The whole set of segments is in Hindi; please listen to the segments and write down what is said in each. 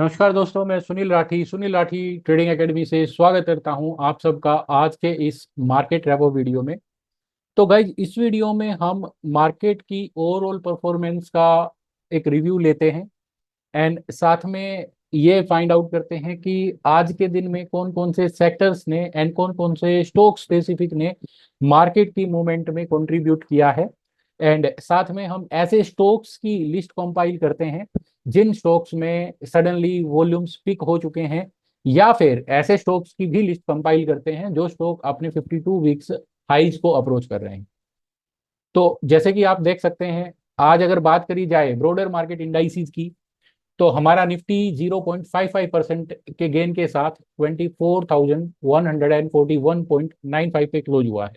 नमस्कार दोस्तों, मैं सुनील राठी ट्रेडिंग एकेडमी से स्वागत करता हूं आप सबका आज के इस मार्केट रेपो वीडियो में। तो गाइज, इस वीडियो में हम मार्केट की ओवरऑल परफॉर्मेंस का एक रिव्यू लेते हैं एंड साथ में ये फाइंड आउट करते हैं कि आज के दिन में कौन कौन से सेक्टर्स ने एंड कौन कौन से स्टॉक स्पेसिफिक ने मार्केट की मूवमेंट में कंट्रीब्यूट किया है। एंड साथ में हम ऐसे स्टॉक्स की लिस्ट कंपाइल करते हैं जिन स्टॉक्स में सडनली वॉल्यूम्स पिक हो चुके हैं, या फिर ऐसे स्टॉक्स की भी लिस्ट कंपाइल करते हैं जो स्टॉक अपने 52 वीक्स हाइज को अप्रोच कर रहे हैं। तो जैसे कि आप देख सकते हैं, आज अगर बात करी जाए ब्रोडर मार्केट इंडाइसिस की, तो हमारा निफ्टी 0.55% के गेन के साथ 24,141.95 पे क्लोज हुआ है।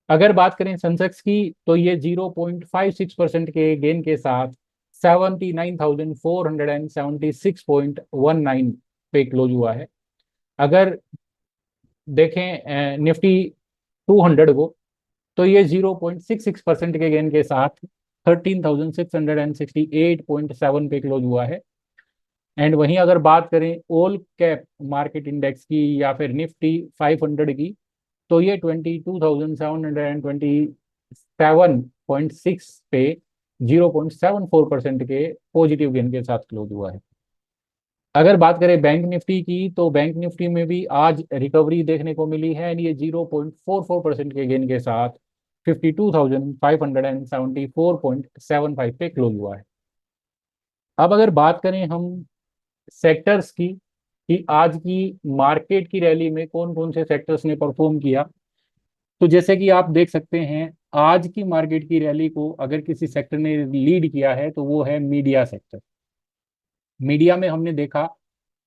अगर बात करें सेंसेक्स की, तो ये 0.56% के गेन के साथ 79,476.19 पे क्लोज हुआ है। अगर देखें निफ्टी 200 को, तो ये 0.66% के गेन के साथ 13,668.7 पे क्लोज हुआ है। एंड वहीं अगर बात करें ऑल कैप मार्केट इंडेक्स की या फिर निफ्टी 500 की, तो ये 22,727.6 पे 0.74% के पॉजिटिव गेन के साथ क्लोज हुआ है। अगर बात करें बैंक निफ्टी की, तो बैंक निफ्टी में भी आज रिकवरी देखने को मिली है, ये 0.44% के गेन के साथ 52,574.75 पे क्लोज हुआ है। अब अगर बात करें हम सेक्टर्स की कि आज की मार्केट की रैली में कौन कौन से सेक्टर्स ने परफॉर्म किया, तो जैसे कि आप देख सकते हैं, आज की मार्केट की रैली को अगर किसी सेक्टर ने लीड किया है तो वो है मीडिया सेक्टर। मीडिया में हमने देखा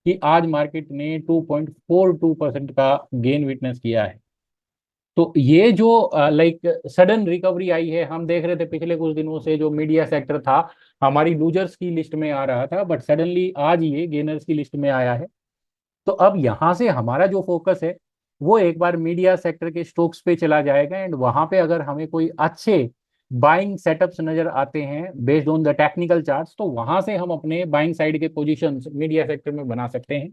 कि आज मार्केट ने 2.42% का गेन विटनेस किया है। तो ये जो लाइक सडन रिकवरी आई है, हम देख रहे थे पिछले कुछ दिनों से जो मीडिया सेक्टर था हमारी लूजर्स की लिस्ट में आ रहा था, बट सडनली आज ये गेनर्स की लिस्ट में आया है। तो अब यहाँ से हमारा जो फोकस है वो एक बार मीडिया सेक्टर के स्टॉक्स पे चला जाएगा, एंड वहां पे अगर हमें कोई अच्छे बाइंग सेटअप्स नजर आते हैं based on the technical charts, तो वहां से हम अपने बाइंग साइड के पोजीशंस मीडिया सेक्टर में बना सकते हैं।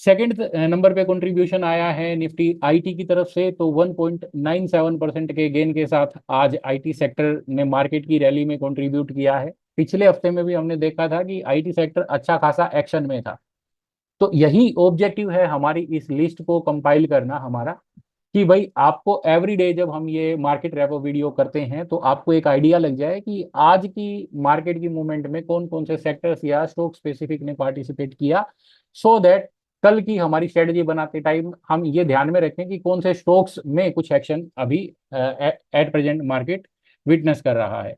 सेकंड नंबर पे कंट्रीब्यूशन आया है निफ्टी आईटी की तरफ से, तो 1.97% के गेन के साथ आज आईटी सेक्टर ने मार्केट की रैली में कंट्रीब्यूट किया है। पिछले हफ्ते में भी हमने देखा था कि आईटी सेक्टर अच्छा खासा एक्शन में था। तो यही ऑब्जेक्टिव है हमारी इस लिस्ट को कंपाइल करना हमारा, कि भाई आपको एवरी डे जब हम ये मार्केट रेपो वीडियो करते हैं तो आपको एक आइडिया लग जाए कि आज की मार्केट की मूवमेंट में कौन कौन से सेक्टर्स या स्टॉक स्पेसिफिक ने पार्टिसिपेट किया, सो दैट कल की हमारी स्ट्रेटजी बनाते टाइम हम ये ध्यान में रखें कि कौन से स्टॉक्स में कुछ एक्शन अभी एट प्रेजेंट मार्केट विटनेस कर रहा है।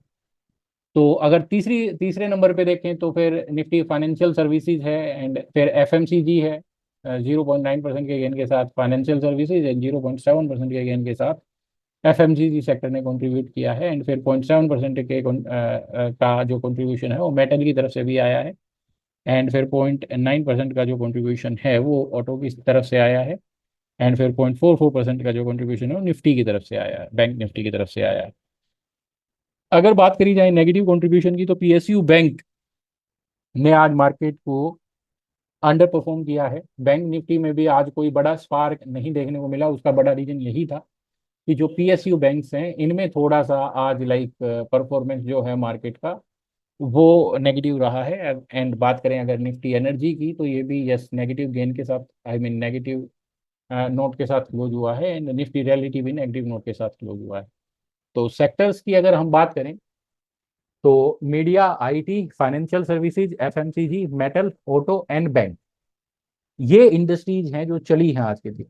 तो अगर तीसरे नंबर पे देखें तो फिर निफ्टी फाइनेंशियल सर्विसेज है, एंड फिर एफएमसीजी है 0.9% के गेन के साथ, फाइनेंशियल सर्विसेज एंड 0.7% के गेन के साथ एफएमसीजी सेक्टर ने कंट्रीब्यूट किया है। एंड फिर 0.7% के का जो कंट्रीब्यूशन है वो मेटल की तरफ से भी आया है, एंड फिर 0.9% का जो कंट्रीब्यूशन है वो ऑटो की तरफ से आया है, एंड फिर 0.44% का जो कंट्रीब्यूशन है वो निफ्टी की तरफ से आया है, बैंक निफ्टी की तरफ से आया है। अगर बात करी जाए नेगेटिव कंट्रीब्यूशन की, तो पीएसयू बैंक ने आज मार्केट को अंडर परफॉर्म किया है। बैंक निफ्टी में भी आज कोई बड़ा स्पार्क नहीं देखने को मिला। उसका बड़ा रीजन यही था कि जो पीएसयू बैंक्स हैं इनमें थोड़ा सा आज लाइक परफॉर्मेंस जो है मार्केट का वो नेगेटिव रहा है। एंड बात करें अगर निफ्टी एनर्जी की, तो ये भी यस नेगेटिव गेन के साथ, आई मीन नेगेटिव नोट के साथ क्लोज हुआ है, एंड निफ्टी रियलिटी भी नेगेटिव नोट के साथ क्लोज हुआ है। तो सेक्टर्स की अगर हम बात करें, तो media, IT, financial services, FMCG, metal, auto and bank, ये इंडस्ट्रीज हैं जो चली हैं आज के दिन।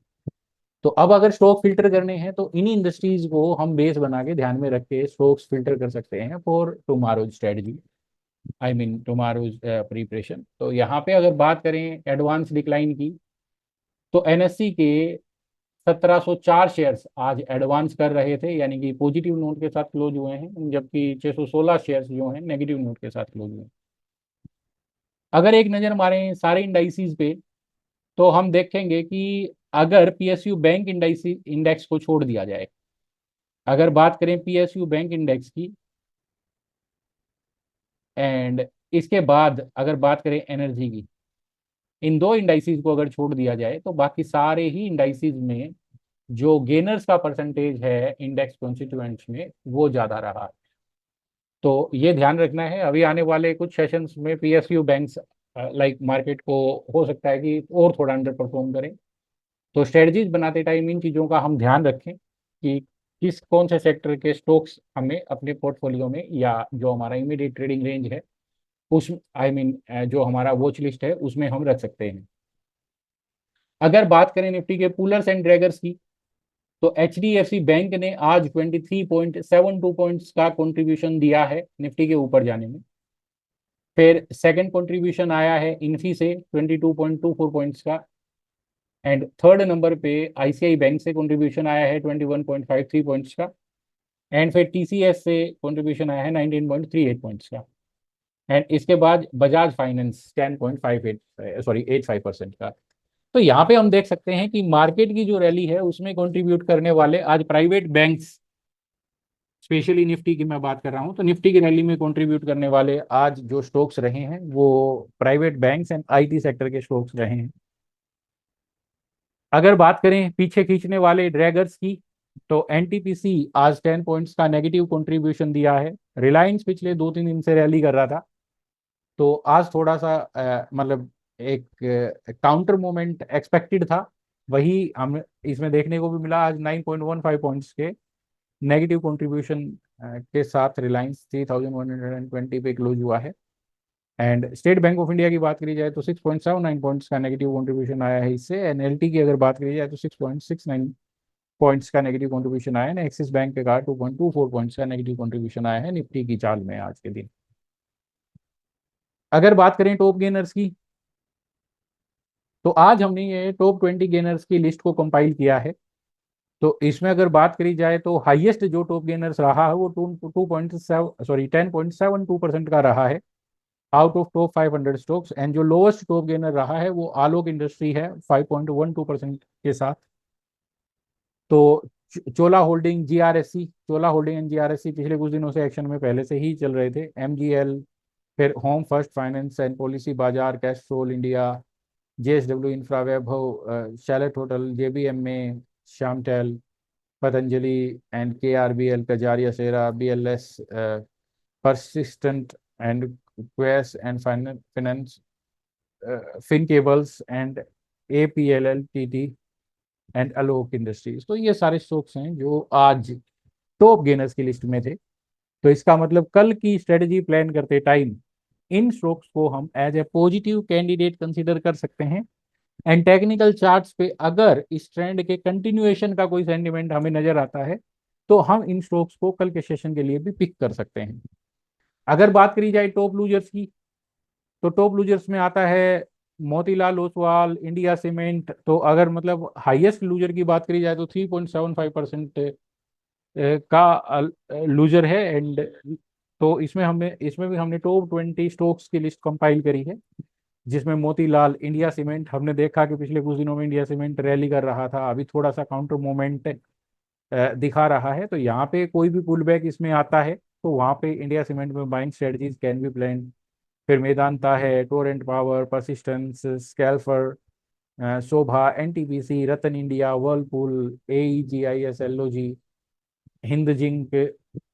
तो अब अगर स्टॉक फिल्टर करने हैं तो इन्हीं इंडस्ट्रीज को हम बेस बना के ध्यान में रख के स्टॉक्स फिल्टर कर सकते हैं for tomorrow's strategy, I mean tomorrow's preparation. तो यहाँ पे अगर बात करें एडवांस डिक्लाइन की, तो एनएससी के 1704 शेयर्स आज एडवांस कर रहे थे, यानी कि पॉजिटिव नोट के साथ क्लोज हुए हैं, जबकि 616 शेयर्स जो हैं नेगेटिव नोट के साथ क्लोज हुए हैं। अगर एक नज़र मारें सारे इंडाइसिस पे, तो हम देखेंगे कि अगर पीएसयू बैंक इंडेक्स को छोड़ दिया जाए, अगर बात करें पीएसयू बैंक इंडेक्स की, एंड इसके बाद अगर बात करें एनर्जी की, इन दो इंडाइसिस को अगर छोड़ दिया जाए तो बाकी सारे ही इंडाइसिस में जो गेनर्स का परसेंटेज है इंडेक्स कॉन्स्टिट्यूएंट्स में वो ज्यादा रहा। तो ये ध्यान रखना है, अभी आने वाले कुछ सेशंस में पीएसयू बैंक्स लाइक मार्केट को हो सकता है कि और थोड़ा अंडर परफॉर्म करें। तो स्ट्रेटजीज बनाते टाइम इन चीज़ों का हम ध्यान रखें कि किस कौन से सेक्टर के स्टॉक्स हमें अपने पोर्टफोलियो में या जो हमारा इमीडिएट ट्रेडिंग रेंज है उस जो हमारा वॉच लिस्ट है उसमें हम रख सकते हैं। अगर बात करें निफ्टी के पुलर्स एंड ड्रैगर्स की, तो H D F C bank ने आज 23.72 पॉइंट्स का कंट्रीब्यूशन दिया है निफ्टी के ऊपर जाने में। फिर सेकंड कंट्रीब्यूशन आया है इन्फी से 22.24 पॉइंट्स का। एंड थर्ड नंबर पे आईसीआई बैंक से कंट्रीब्यूशन आया है 21.53 पॉइंट्स का। एंड फिर टीसीएस से कंट्रीब्यूशन आया है 19.38 पॉइंट्स का। एंड इसके बाद बजाज फाइनेंस 10.58 85% का। तो यहाँ पे हम देख सकते हैं कि मार्केट की जो रैली है उसमें कंट्रीब्यूट करने वाले आज प्राइवेट बैंक्स, स्पेशली निफ्टी की मैं बात कर रहा हूँ, तो निफ्टी की रैली में कंट्रीब्यूट करने वाले आज जो स्टॉक्स रहे हैं वो private banks and IT sector के स्टॉक्स रहे हैं। अगर बात करें पीछे खींचने वाले ड्रैगर्स की, तो एनटीपीसी आज 10 पॉइंट्स का नेगेटिव कंट्रीब्यूशन दिया है। रिलायंस पिछले 2-3 दिन से रैली कर रहा था, तो आज थोड़ा सा मतलब एक काउंटर मोमेंट एक्सपेक्टेड था, वही हम इसमें देखने को भी मिला। आज 9.15 पॉइंट्स के नेगेटिव कंट्रीब्यूशन के साथ रिलायंस 3120 पे क्लोज हुआ है। And state bank of India की बात करी जाए तो 6.79 पॉइंट्स का नेगेटिव कंट्रीब्यूशन आया है इससे। एनएलटी की अगर बात करी जाए तो 6.69 पॉइंट्स का नेगेटिव कंट्रीब्यूशन आया है। एक्सिस बैंक का 2.24 पॉइंट्स का नेगेटिव कंट्रीब्यूशन आया है निफ्टी की चाल में आज के दिन। अगर बात करें टॉप गेनर्स की, तो आज हमने ये टॉप 20 गेनर्स की लिस्ट को कंपाइल किया है। तो इसमें अगर बात करी जाए तो हाईएस्ट जो टॉप गेनर्स रहा है वो 10.72% का रहा है out of top 500 stocks. And जो लोएस्ट टॉप गेनर रहा है वो आलोक इंडस्ट्री है 5.12% के साथ। तो Chola Holding GRSC, Chola Holding and GRSC पिछले कुछ दिनों से एक्शन में पहले से ही चल रहे थे। एमजीएल, फिर Home First Finance and Policy Bazaar, Castrol India, JSW Infra, Vaibhav, Chalet Hotel, JBMA, Shyamtel, Patanjali and KRBL, Kajaria Cera, BLS, Persistent and Quess and finance, Fin Cables and APLLTT and Alok Industries. तो ये सारे स्टॉक्स हैं जो आज टॉप गेनर्स की लिस्ट में थे। तो इसका मतलब कल की स्ट्रेटेजी प्लान करते टाइम इन स्टॉक्स को हम as a positive candidate consider कर सकते हैं। एंड टेक्निकल चार्ट्स पे अगर इस ट्रेंड के कंटिन्यूएशन का कोई सेंटिमेंट हमें नजर आता है तो हम इन स्टॉक्स को कल के सेशन के लिए भी पिक कर सकते हैं। अगर बात करी जाए टॉप लूजर्स की, तो टॉप लूजर्स में आता है मोतीलाल ओसवाल, इंडिया सीमेंट। तो अगर मतलब हाईएस्ट लूजर की बात करी जाए तो 3.75% का लूजर है। एंड तो इसमें भी हमने टॉप 20 स्टॉक्स की लिस्ट कंपाइल करी है, जिसमें मोतीलाल, इंडिया सीमेंट, हमने देखा कि पिछले कुछ दिनों में इंडिया सीमेंट रैली कर रहा था, अभी थोड़ा सा काउंटर मूवमेंट दिखा रहा है। तो यहाँ पे कोई भी पुल बैक इसमें आता है तो वहाँ पे इंडिया सीमेंट में buying strategies can be plan. फिर मेदांता है, टोरेंट पावर, परसिस्टेंस, स्कैल्फर, Sobha, NTPC, Rattan India, Whirlpool, AEGIS, LOG, Hind Zinc,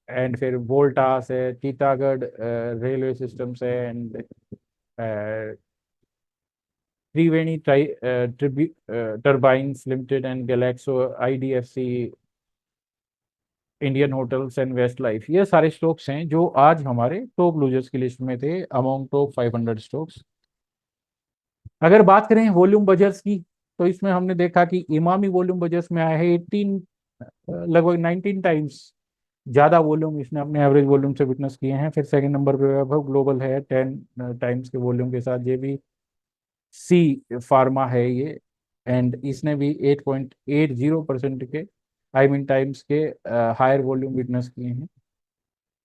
and फिर वोल्टास है, टीटागढ़ रेलवे सिस्टम्स है, and Triveni Turbines Limited, and Glaxo, IDFC, Indian Hotels and Westlife. ये सारे स्टॉक्स हैं जो आज हमारे टॉप लूजर्स की लिस्ट में थे अमोंग टॉप 500 स्टॉक्स। अगर बात करें वॉल्यूम बजर्स की, तो इसमें हमने देखा कि इमामी वॉल्यूम बजर्स में आया है 18, लगभग 19 टाइम्स ज्यादा वॉल्यूम इसने अपने एवरेज वॉल्यूम से विटनेस किए हैं। फिर सेकंड नंबर पे वैभव ग्लोबल है 10 टाइम्स के वॉल्यूम के साथ। ये भी सी फार्मा है ये, एंड इसने भी 8.80% के आई मीन टाइम्स के हायर वॉल्यूम विटनेस किए हैं।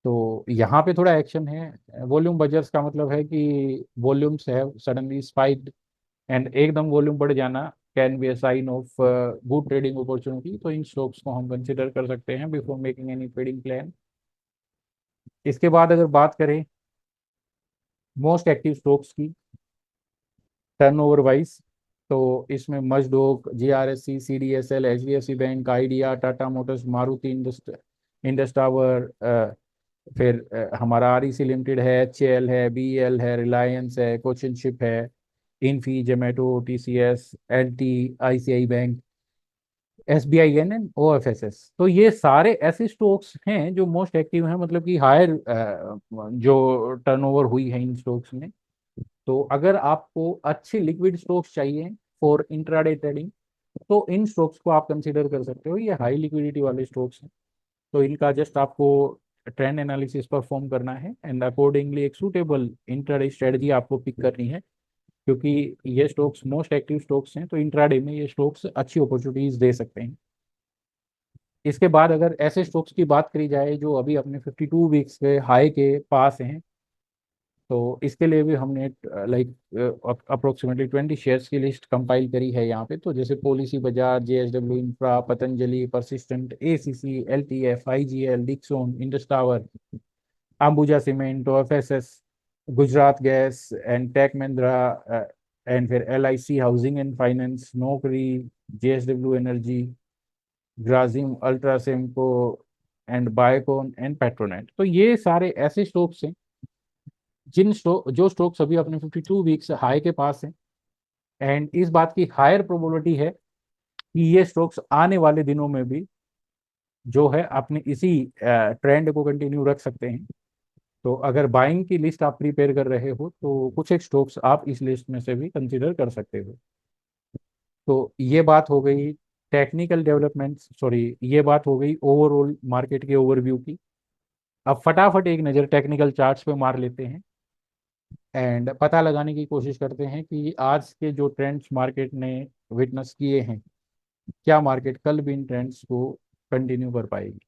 तो यहाँ पे थोड़ा एक्शन है। वॉल्यूम बजर्स का मतलब है कि वॉल्यूम्स है सडनली स्पाइक, एंड एकदम वॉल्यूम बढ़ जाना can be a sign of good trading opportunity. तो इन स्टॉक्स को हम कंसिडर कर सकते हैं before making any trading plan. इसके बाद अगर बात करें मोस्ट एक्टिव स्टॉक्स की टर्नओवर वाइज, तो इसमें Mazdock, GRSC, CDSL, HDFC Bank, Idea, Tata Motors, Maruti Indus Tower, फिर हमारा आरईसी लिमिटेड है, एचएएल है, बीएल है, रिलायंस है, कोचिन शिप है, Infy, Zomato, TCS, LT, ICICI bank, SBI एन, ओएफएसएस। तो ये सारे ऐसे स्टॉक्स हैं जो मोस्ट एक्टिव हैं, मतलब कि हायर जो टर्नओवर हुई है इन स्टॉक्स में। तो अगर आपको अच्छे लिक्विड स्टॉक्स चाहिए फॉर इंट्राडे ट्रेडिंग, तो इन स्टॉक्स को आप कंसीडर कर सकते हो। ये हाई लिक्विडिटी वाले स्टॉक्स हैं, तो इनका जस्ट आपको ट्रेंड एनालिसिस परफॉर्म करना है एंड अकॉर्डिंगली एक सूटेबल इंट्राडे स्ट्रेटजी आपको पिक करनी है, क्योंकि ये स्टॉक्स मोस्ट एक्टिव स्टॉक्स हैं, तो इंट्राडे में ये स्टॉक्स अच्छी अपॉर्चुनिटीज दे सकते हैं। इसके बाद अगर ऐसे स्टॉक्स की बात करी जाए जो अभी अपने 52 वीक्स के हाई के पास हैं, तो इसके लिए भी हमने लाइक अप्रोक्सीमेटली 20 शेयर्स की लिस्ट कंपाइल करी है यहाँ पे। तो जैसे Policy Bazaar, JSW Infra, Patanjali, Persistent, ACC, LTF, IGL, Dixon, Indus Tower, Ambuja Cement, OFSS, Gujarat Gas and Tech Mahindra, and फिर LIC Housing and Finance, Naukri, JSW Energy, Grasim, UltraCemCo and Biocon and Petronet. तो ये सारे ऐसे स्टॉक्स हैं जो स्टॉक्स अभी अपने 52 वीक्स हाई के पास हैं, एंड इस बात की हायर प्रोबेबिलिटी है कि ये स्टॉक्स आने वाले दिनों में भी जो है अपने इसी ट्रेंड को कंटिन्यू रख सकते हैं। तो अगर बाइंग की लिस्ट आप प्रिपेयर कर रहे हो, तो कुछ एक स्टॉक्स आप इस लिस्ट में से भी कंसीडर कर सकते हो। तो ये बात हो गई टेक्निकल डेवलपमेंट, सॉरी, ये बात हो गई ओवरऑल मार्केट के ओवरव्यू की। अब फटाफट एक नज़र टेक्निकल चार्ट्स पे मार लेते हैं एंड पता लगाने की कोशिश करते हैं कि आज के जो ट्रेंड्स मार्केट ने विटनेस किए हैं, क्या मार्केट कल भी इन ट्रेंड्स को कंटिन्यू कर पाएगी।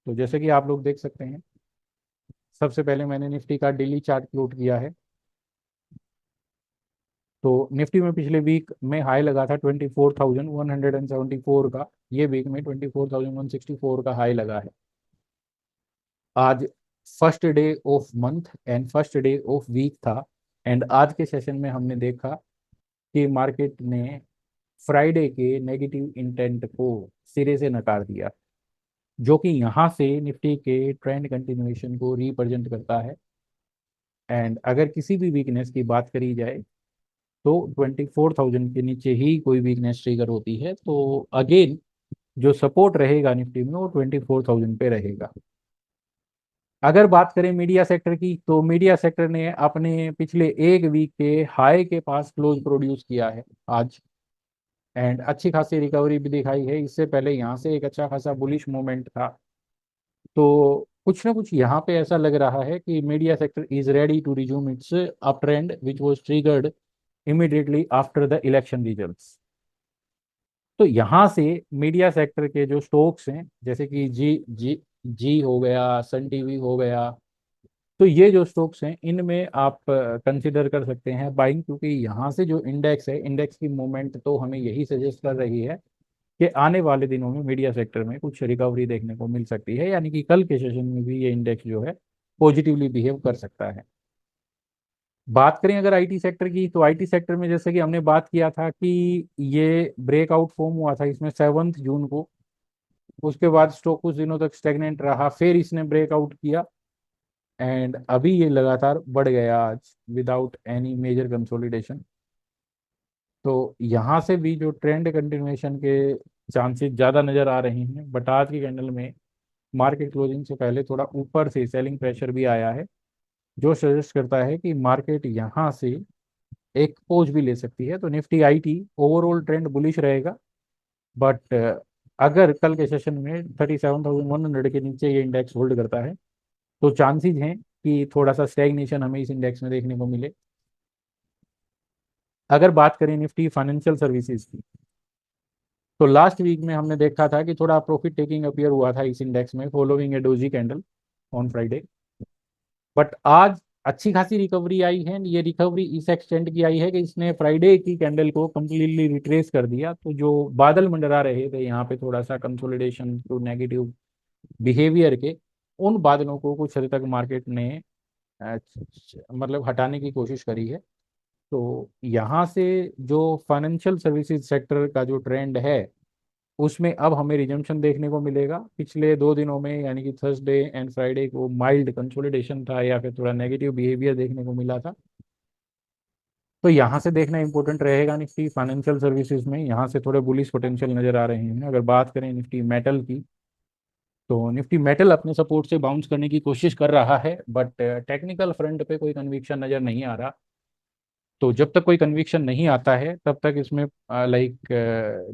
तो जैसे कि आप लोग देख सकते हैं, सबसे पहले मैंने निफ्टी का डेली चार्ट प्लॉट किया है। तो निफ्टी में पिछले वीक में हाई लगा था 24,174 का, ये वीक में 24,164 का हाई लगा है। आज first day of month and first day of week था, एंड आज के सेशन में हमने देखा कि मार्केट ने फ्राइडे के नेगेटिव इंटेंट को सिरे से नकार दिया, जो कि यहाँ से निफ्टी के ट्रेंड कंटिन्यूएशन को रिप्रेजेंट करता है। एंड अगर किसी भी वीकनेस की बात करी जाए, तो 24,000 के नीचे ही कोई वीकनेस ट्रिगर होती है, तो अगेन जो सपोर्ट रहेगा निफ्टी में वो 24,000 पे रहेगा। अगर बात करें मीडिया सेक्टर की, तो मीडिया सेक्टर ने अपने पिछले एक वीक के हाई के पास क्लोज प्रोड्यूस किया है आज, एंड अच्छी खासी रिकवरी भी दिखाई है। इससे पहले यहाँ से एक अच्छा खासा बुलिश मोमेंट था। तो कुछ ना कुछ यहाँ पे ऐसा लग रहा है कि media sector is ready to resume its uptrend which was triggered immediately after the election results. तो यहाँ से मीडिया सेक्टर के जो स्टॉक्स हैं, जैसे कि जी जी जी हो गया, सन टीवी हो गया, तो ये जो स्टॉक्स हैं इनमें आप कंसिडर कर सकते हैं बाइंग, क्योंकि यहाँ से जो इंडेक्स है, इंडेक्स की मूवमेंट तो हमें यही सजेस्ट कर रही है कि आने वाले दिनों में मीडिया सेक्टर में कुछ रिकवरी देखने को मिल सकती है, यानी कि कल के सेशन में भी ये इंडेक्स जो है पॉजिटिवली बिहेव कर सकता है। बात करें अगर आईटी सेक्टर की, तो आईटी सेक्टर में जैसे कि हमने बात किया था कि ये ब्रेकआउट फॉर्म हुआ था इसमें 7 जून को, उसके बाद स्टॉक कुछ दिनों तक स्टेगनेंट रहा, फिर इसने ब्रेकआउट किया एंड अभी ये लगातार बढ़ गया आज विदाउट एनी मेजर कंसोलिडेशन। तो यहाँ से भी जो ट्रेंड कंटिन्यूएशन के चांसेस ज़्यादा नज़र आ रहे हैं, बट आज की कैंडल में मार्केट क्लोजिंग से पहले थोड़ा ऊपर से सेलिंग प्रेशर भी आया है, जो सजेस्ट करता है कि मार्केट यहाँ से एक पोज भी ले सकती है। तो Nifty IT overall trend bullish रहेगा, बट अगर कल के सेशन में 37,100 के नीचे ये इंडेक्स होल्ड करता है, तो चांसेस हैं कि थोड़ा सा स्टैग्नेशन हमें इस इंडेक्स में देखने को मिले। अगर बात करें निफ्टी फाइनेंशियल सर्विसेज की, तो लास्ट वीक में हमने देखा था कि थोड़ा प्रॉफिट टेकिंग अपीयर हुआ था इस इंडेक्स में following A doji candle on Friday, but आज अच्छी खासी रिकवरी आई है। ये रिकवरी इस एक्सटेंट की आई है कि इसने फ्राइडे की कैंडल को कम्प्लीटली रिट्रेस कर दिया। तो जो बादल मंडरा रहे थे यहाँ पे थोड़ा सा कंसोलिडेशन टू नेगेटिव बिहेवियर के, उन बादलों को कुछ हद तक मार्केट ने मतलब हटाने की कोशिश करी है। तो यहाँ से जो फाइनेंशियल सर्विसेज सेक्टर का जो ट्रेंड है, उसमें अब हमें रिजम्पशन देखने को मिलेगा। पिछले 2 दिनों में यानी कि थर्सडे एंड फ्राइडे को माइल्ड कंसोलिडेशन था या फिर थोड़ा नेगेटिव बिहेवियर देखने को मिला था। तो यहाँ से देखना इंपॉर्टेंट रहेगा निफ्टी फाइनेंशियल सर्विसेज में, यहाँ से थोड़े बुलिश पोटेंशियल नजर आ रहे हैं। अगर बात करें निफ्टी मेटल की, तो निफ्टी मेटल अपने सपोर्ट से बाउंस करने की कोशिश कर रहा है, बट टेक्निकल फ्रंट पे कोई कन्विक्शन नजर नहीं आ रहा। तो जब तक कोई कन्विक्शन नहीं आता है तब तक इसमें लाइक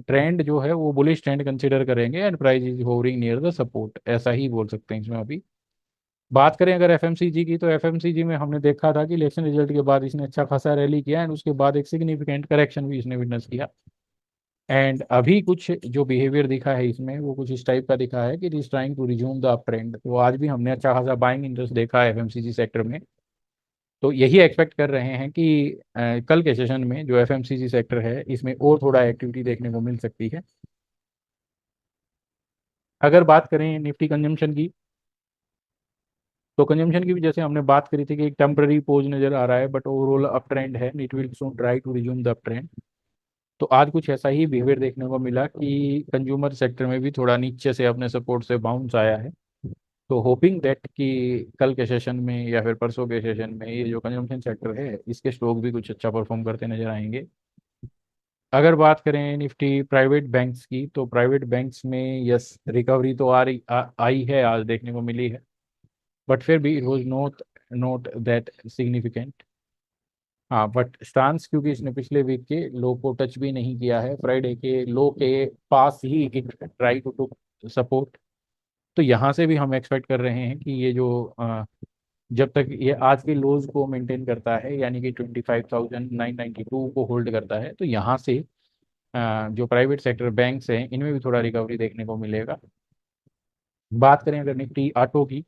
ट्रेंड जो है वो बुलिश ट्रेंड कंसीडर करेंगे and price is hovering near the support, ऐसा ही बोल सकते हैं इसमें अभी। बात करें अगर एफएमसीजी की, तो एफएमसीजी में हमने देखा था कि इलेक्शन रिजल्ट के बाद इसने अच्छा खासा रैली किया एंड उसके बाद एक सिग्निफिकेंट करेक्शन भी इसने विटनेस किया। एंड अभी कुछ जो बिहेवियर दिखा है इसमें वो कुछ इस टाइप का दिखा है कि it is trying to resume the uptrend. तो आज भी हमने अच्छा खासा बाइंग इंटरेस्ट देखा है एफएमसीजी सेक्टर में। तो यही एक्सपेक्ट कर रहे हैं कि कल के सेशन में जो एफएमसीजी सेक्टर है इसमें और थोड़ा एक्टिविटी देखने को मिल सकती है। अगर बात करें निफ्टी कंजम्पशन की, तो कंजम्पशन की भी जैसे हमने बात करी थी कि एक टेम्पररी पोज नजर आ रहा है, बट ओवरऑल अप ट्रेंड है, it will soon try to resume the uptrend. तो आज कुछ ऐसा ही बिहेवियर देखने को मिला कि कंज्यूमर सेक्टर में भी थोड़ा नीचे से अपने सपोर्ट से बाउंस आया है। तो होपिंग दैट कि कल के सेशन में या फिर परसों के सेशन में ये जो कंजम्पशन सेक्टर है इसके स्टॉक भी कुछ अच्छा परफॉर्म करते नजर आएंगे। अगर बात करें निफ्टी प्राइवेट बैंक्स की, तो प्राइवेट बैंक्स में यस रिकवरी तो आई है, आज देखने को मिली है, बट फिर भी it was not not that significant. हाँ, बट स्टांस क्योंकि इसने पिछले वीक के लो को टच भी नहीं किया है, फ्राइडे के लो के पास ही it try to to support. तो यहाँ से भी हम एक्सपेक्ट कर रहे हैं कि ये जो जब तक ये आज के लोज को मेंटेन करता है यानी कि 25,992 को होल्ड करता है, तो यहाँ से जो प्राइवेट सेक्टर बैंक्स हैं इनमें भी थोड़ा रिकवरी देखने को मिलेगा। बात करें अगर निफ्टी ऑटो की,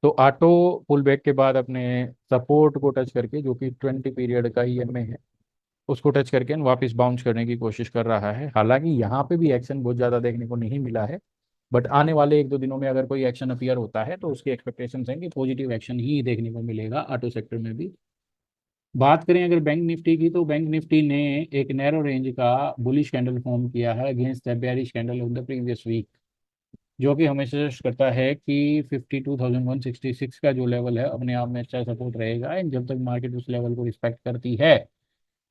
तो ऑटो पुल बैक के बाद अपने सपोर्ट को टच करके, जो कि 20 पीरियड का ईएमए है, उसको टच करके वापस बाउंस करने की कोशिश कर रहा है। हालांकि यहाँ पे भी एक्शन बहुत ज़्यादा देखने को नहीं मिला है, बट आने वाले 1-2 दिनों में अगर कोई एक्शन अपीयर होता है तो उसकी एक्सपेक्टेशंस हैं कि पॉजिटिव एक्शन ही देखने को मिलेगा ऑटो सेक्टर में भी। बात करें अगर बैंक निफ्टी की, तो बैंक निफ्टी ने एक नैरो रेंज का बुलिश कैंडल फॉर्म किया है against the bearish candle of the previous week, जो कि हमें सजेस्ट करता है कि 52,166 का जो लेवल है अपने आप में अच्छा सपोर्ट रहेगा। एंड जब तक मार्केट उस लेवल को रिस्पेक्ट करती है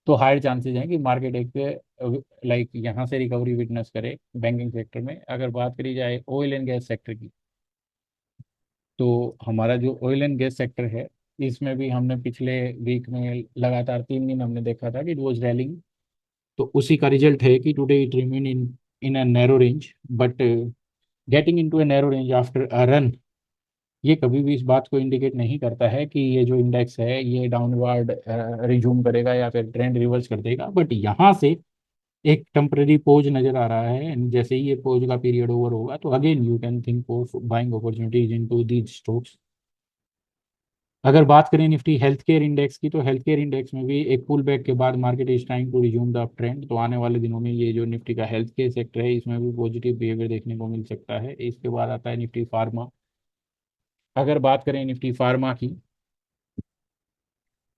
तो हायर चांसेस हैं कि मार्केट एक लाइक यहाँ से रिकवरी विटनेस करे बैंकिंग सेक्टर में। अगर बात करी जाए ऑयल एंड गैस सेक्टर की, तो हमारा जो ऑयल एंड गैस सेक्टर है इसमें भी हमने पिछले वीक में लगातार 3 दिन हमने देखा था कि इट वॉज रैलिंग। तो उसी का रिजल्ट है कि today it remain in in a narrow range, but getting into a narrow range after a run, ये कभी भी इस बात को इंडिकेट नहीं करता है कि ये जो इंडेक्स है ये डाउनवर्ड रिज्यूम करेगा या फिर ट्रेंड रिवर्स कर देगा। बट यहाँ से एक टेम्पररी पोज नजर आ रहा है and जैसे ही ये पोज का पीरियड ओवर होगा तो again you can think of buying opportunities into these stocks. अगर बात करें निफ्टी हेल्थ केयर इंडेक्स की, तो हेल्थ केयर इंडेक्स में भी एक पुल बैक के बाद market is trying to resume the uptrend. तो आने वाले दिनों में ये जो निफ्टी का हेल्थ केयर सेक्टर है इसमें भी पॉजिटिव बिहेवियर देखने को मिल सकता है। इसके बाद आता है निफ्टी फार्मा। अगर बात करें निफ्टी फार्मा की,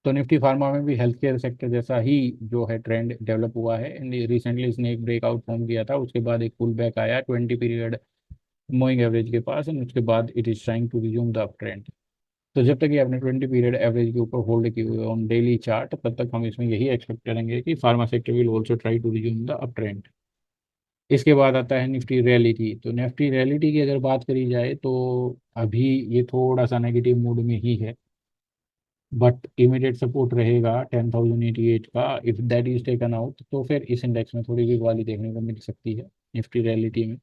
तो निफ्टी फार्मा में भी हेल्थ केयर सेक्टर जैसा ही जो है ट्रेंड डेवलप हुआ है। रिसेंटली इसने एक ब्रेकआउट फॉर्म किया था, उसके बाद एक पुल बैक आया 20 पीरियड मूविंग एवरेज के पास एंड उसके बाद it is trying to resume the uptrend. तो जब तक ये अपने 20 पीरियड एवरेज के ऊपर होल्ड की हुई ऑन डेली चार्ट, तब तक हम इसमें यही एक्सपेक्ट करेंगे कि pharma sector will also try to resume the uptrend. इसके बाद आता है निफ्टी रियलिटी। तो निफ्टी रियलिटी की अगर बात करी जाए तो अभी ये थोड़ा सा नेगेटिव मूड में ही है, बट इमीडिएट सपोर्ट रहेगा 10,088 का। If that is taken out तो फिर इस इंडेक्स में थोड़ी वीक वाली देखने को मिल सकती है निफ्टी रियलिटी में।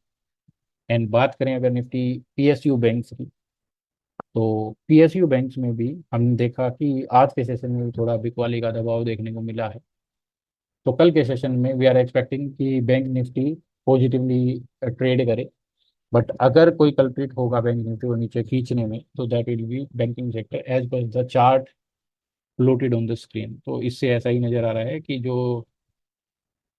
एंड बात करें अगर निफ्टी पीएसयू बैंक्स की, तो पीएसयू बैंक्स में भी हमने देखा कि आज के सेशन में भी थोड़ा बिकवाली का दबाव देखने को मिला है। तो कल के सेशन में वी आर एक्सपेक्टिंग कि बैंक निफ्टी पॉजिटिवली ट्रेड करे, बट अगर कोई कल्प्रिट होगा बैंक निफ्टी को नीचे खींचने में तो that will be banking sector as per the chart plotted on the screen. तो इससे ऐसा ही नजर आ रहा है कि जो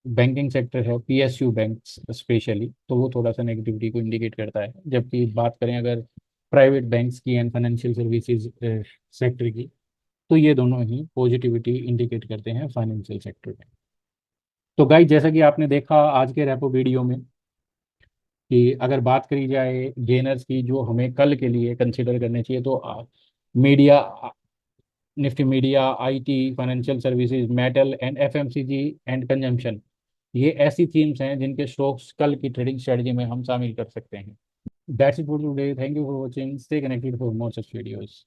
बैंकिंग सेक्टर है पीएसयू बैंक स्पेशली, तो वो थोड़ा सा नेगेटिविटी को इंडिकेट करता है। जबकि बात करें अगर प्राइवेट बैंक्स की एंड फाइनेंशियल सर्विसेज सेक्टर की, तो ये दोनों ही पॉजिटिविटी इंडिकेट करते हैं फाइनेंशियल सेक्टर में। तो गाइस, जैसा कि आपने देखा आज के रेपो वीडियो में कि अगर बात करी जाए गेनर्स की जो हमें कल के लिए कंसिडर करने चाहिए, तो media, Nifty media, IT, financial services, metal and FMCG and consumption, ये ऐसी थीम्स हैं जिनके स्टॉक्स कल की ट्रेडिंग स्ट्रेटजी में हम शामिल कर सकते हैं। That's it for today, thank you for watching, stay connected for more such videos.